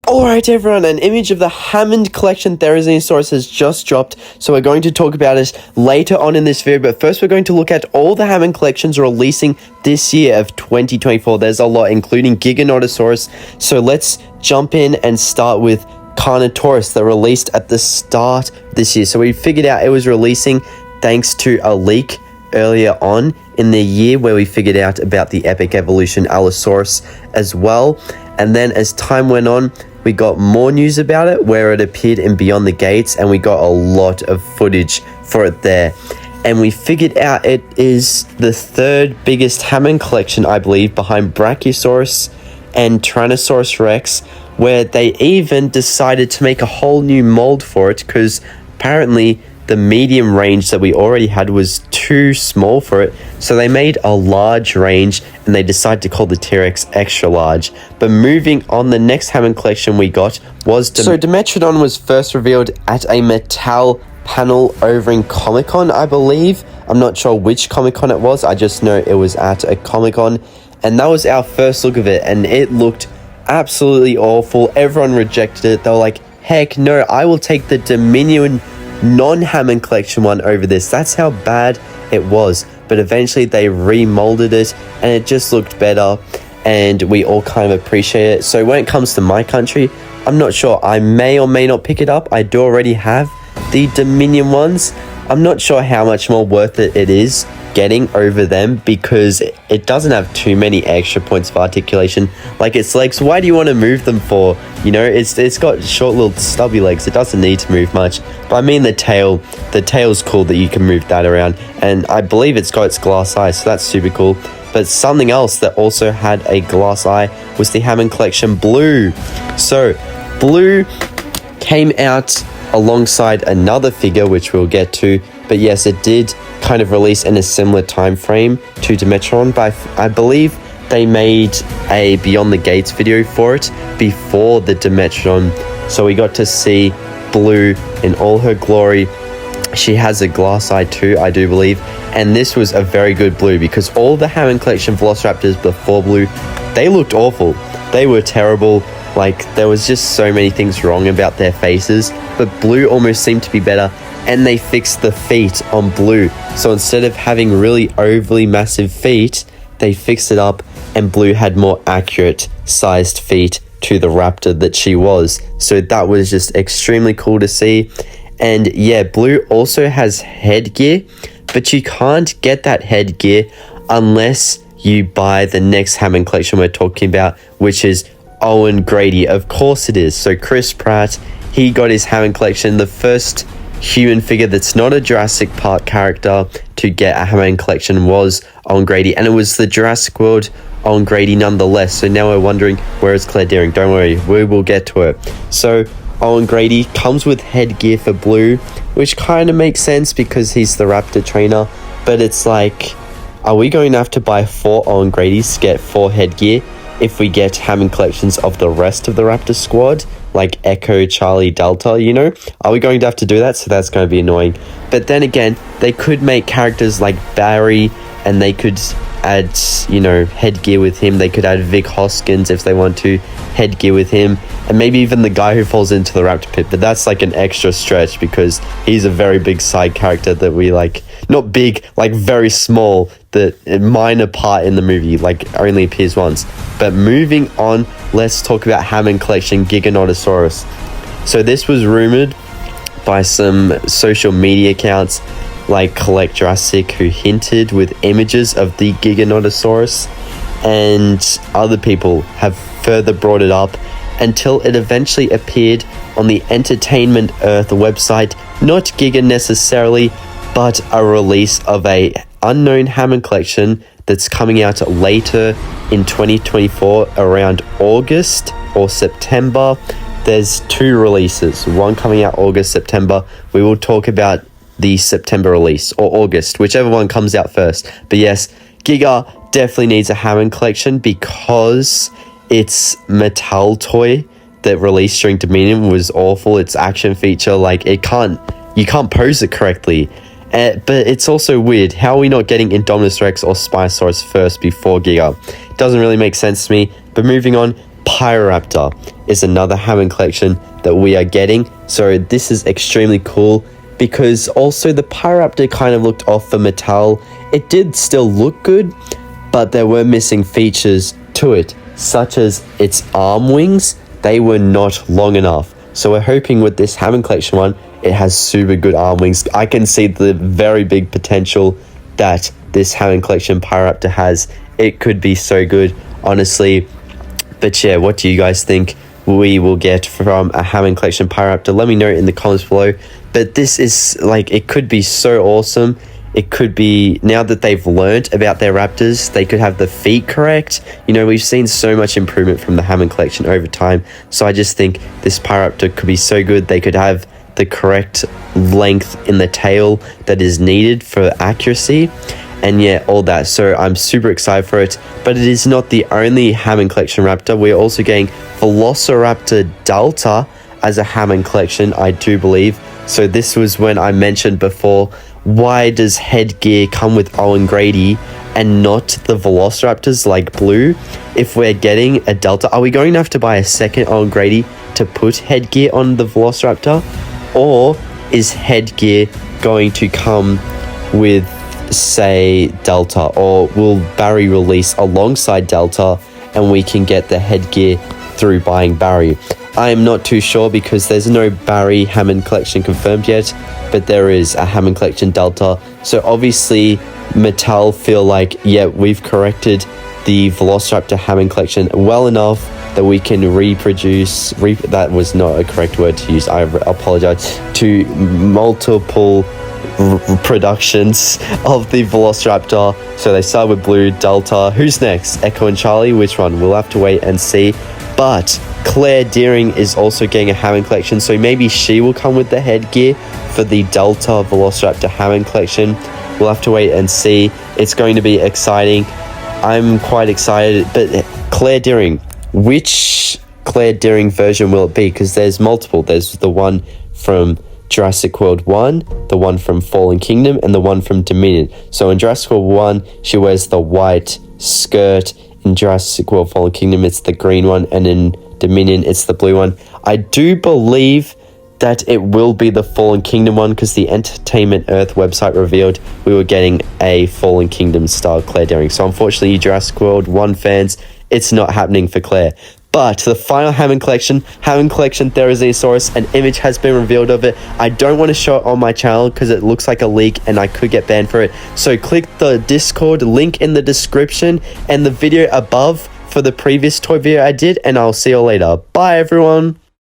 Alright everyone, an image of the Hammond Collection Therizinosaurus has just dropped, so we're going to talk about it later on in this video, but first we're going to look at all the Hammond Collections releasing this year of 2024. There's a lot, including Giganotosaurus, so let's jump in and start with Carnotaurus that released at the start this year. So we figured out it was releasing thanks to a leak earlier on in the year where we figured out about the Epic Evolution Allosaurus as well, and then as time went on, we got more news about it where it appeared in Beyond the Gates, and we got a lot of footage for it there. And we figured out it is the third biggest Hammond collection, I believe, behind Brachiosaurus and Tyrannosaurus Rex, where they even decided to make a whole new mold for it because apparently the medium range that we already had was too small for it, so they made a large range and they decided to call the T-Rex extra large. But moving on, the next Hammond collection we got was Dimetrodon was first revealed at a Mattel panel over in Comic-Con, I believe. I'm not sure which Comic-Con it was, I just know it was at a Comic-Con, and that was our first look of it, and it looked absolutely awful. Everyone rejected it. They were like, heck no, I will take the Dominion non-Hammond collection one over this. That's how bad it was. But eventually they remolded it and it just looked better, and we all kind of appreciate it. So when it comes to my country, I'm not sure. I may or may not pick it up. I do already have the Dominion ones. I'm not sure how much more worth it is getting over them because it doesn't have too many extra points of articulation like its legs. Why do you want to move them for? You know, it's got short little stubby legs. It doesn't need to move much. But I mean the tail's cool that you can move that around, and I believe it's got its glass eye, so that's super cool. But something else that also had a glass eye was the Hammond Collection Blue. So Blue came out alongside another figure which we'll get to, but yes, it did kind of release in a similar time frame to Dimetrodon, but I believe they made a Beyond the Gates video for it before the Dimetrodon, so we got to see Blue in all her glory. She has a glass eye too, I do believe, and this was a very good Blue because all the Hammond Collection Velociraptors before Blue, they looked awful. They were terrible. Like, there was just so many things wrong about their faces, but Blue almost seemed to be better, and they fixed the feet on Blue. So instead of having really overly massive feet, they fixed it up, and Blue had more accurate sized feet to the raptor that she was. So that was just extremely cool to see. And yeah, Blue also has headgear, but you can't get that headgear unless you buy the next Hammond collection we're talking about, which is Owen Grady. Of course it is. So Chris Pratt, he got his Hammond collection, the first human figure that's not a Jurassic Park character to get a Hammond collection was Owen Grady, and it was the Jurassic World Owen Grady nonetheless. So now we're wondering, where is Claire Dearing? Don't worry, we will get to it. So Owen Grady comes with headgear for Blue, which kind of makes sense because he's the raptor trainer, but it's like, are we going to have to buy 4 Owen Gradys to get 4 headgear if we get Hammond collections of the rest of the raptor squad, like Echo, Charlie, Delta, you know? Are we going to have to do that? So that's going to be annoying. But then again, they could make characters like Barry, and they could add, you know, headgear with him. They could add Vic Hoskins if they want to, headgear with him, and maybe even the guy who falls into the raptor pit. But that's like an extra stretch because he's a very big side character that we like, not big, like very small, that a minor part in the movie, like only appears once. But moving on, let's talk about Hammond Collection Giganotosaurus. So this was rumored by some social media accounts like Collect Jurassic, who hinted with images of the Giganotosaurus, and other people have further brought it up until it eventually appeared on the Entertainment Earth website. Not Giga necessarily, but a release of a unknown Hammond collection that's coming out later in 2024 around August or September. There's 2 releases, one coming out August, September. We will talk about the September release or August, whichever one comes out first. But yes, Giga definitely needs a Hammond collection because its Mattel toy that released during Dominion was awful. Its action feature, like, you can't pose it correctly. But it's also weird. How are we not getting Indominus Rex or Spinosaurus first before Giga? Doesn't really make sense to me. But moving on, Pyroraptor is another Hammond collection that we are getting. So this is extremely cool because also the Pyroraptor kind of looked off for Mattel. It did still look good, but there were missing features to it, such as its arm wings. They were not long enough. So we're hoping with this Hammond collection one, it has super good arm wings. I can see the very big potential that this Hammond collection Pyroraptor has. It could be so good, honestly. But yeah, what do you guys think we will get from a Hammond collection Pyroraptor? Let me know in the comments below. But this is like, it could be so awesome. It could be, now that they've learned about their raptors, they could have the feet correct. You know, we've seen so much improvement from the Hammond collection over time. So I just think this Pyroraptor could be so good. They could have the correct length in the tail that is needed for accuracy. And yeah, all that. So I'm super excited for it. But it is not the only Hammond collection raptor. We're also getting Velociraptor Delta as a Hammond collection, I do believe. So this was when I mentioned before, why does headgear come with Owen Grady and not the Velociraptors like Blue? If we're getting a Delta, are we going to have to buy a second Owen Grady to put headgear on the Velociraptor? Or is headgear going to come with, say, Delta? Or will Barry release alongside Delta and we can get the headgear through buying Barry? I am not too sure because there's no Barry Hammond collection confirmed yet, but there is a Hammond collection Delta. So obviously Mattel feel like, yeah, we've corrected the Velociraptor Hammond collection well enough that we can reproduce, that was not a correct word to use, I apologize, to multiple productions of the Velociraptor. So they start with Blue, Delta. Who's next? Echo and Charlie? Which one? We'll have to wait and see. But Claire Deering is also getting a Hammond collection, so maybe she will come with the headgear for the Delta Velociraptor Hammond collection. We'll have to wait and see. It's going to be exciting. I'm quite excited. But Claire Deering, which Claire Deering version will it be? Because there's multiple. There's the one from Jurassic World 1, the one from Fallen Kingdom, and the one from Dominion. So in Jurassic World 1, she wears the white skirt. In Jurassic World Fallen Kingdom, it's the green one. And in Dominion, it's the blue one. I do believe that it will be the Fallen Kingdom one because the Entertainment Earth website revealed we were getting a Fallen Kingdom style Claire Deering. So unfortunately, Jurassic World 1 fans, it's not happening for Claire. But the final Hammond collection Therizinosaurus, an image has been revealed of it. I don't want to show it on my channel because it looks like a leak and I could get banned for it. So click the Discord link in the description and the video above for the previous toy video I did, and I'll see you later. Bye everyone.